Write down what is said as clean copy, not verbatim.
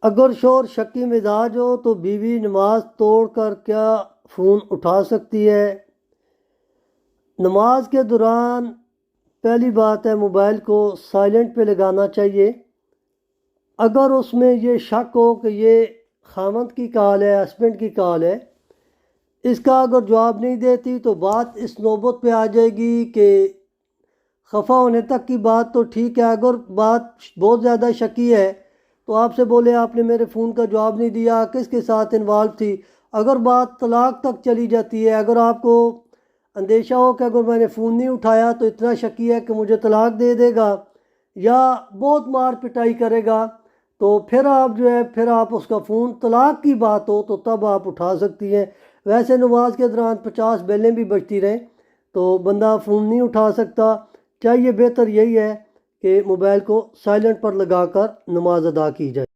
اگر شوہر شکی مزاج ہو تو بیوی نماز توڑ کر کیا فون اٹھا سکتی ہے؟ نماز کے دوران پہلی بات ہے موبائل کو سائلنٹ پہ لگانا چاہیے۔ اگر اس میں یہ شک ہو کہ یہ خامند کی کال ہے، ہسبینڈ کی کال ہے، اس کا اگر جواب نہیں دیتی تو بات اس نوبت پہ آ جائے گی کہ خفا ہونے تک کی بات تو ٹھیک ہے، اگر بات بہت زیادہ شکی ہے تو آپ سے بولے آپ نے میرے فون کا جواب نہیں دیا، کس کے ساتھ انوالو تھی۔ اگر بات طلاق تک چلی جاتی ہے، اگر آپ کو اندیشہ ہو کہ اگر میں نے فون نہیں اٹھایا تو اتنا شکی ہے کہ مجھے طلاق دے دے گا یا بہت مار پٹائی کرے گا، تو پھر آپ پھر آپ اس کا فون طلاق کی بات ہو تو تب آپ اٹھا سکتی ہیں۔ ویسے نماز کے دوران 50 بیلیں بھی بجتی رہیں تو بندہ فون نہیں اٹھا سکتا۔ چاہیے بہتر یہی ہے کہ موبائل کو سائلنٹ پر لگا کر نماز ادا کی جائے۔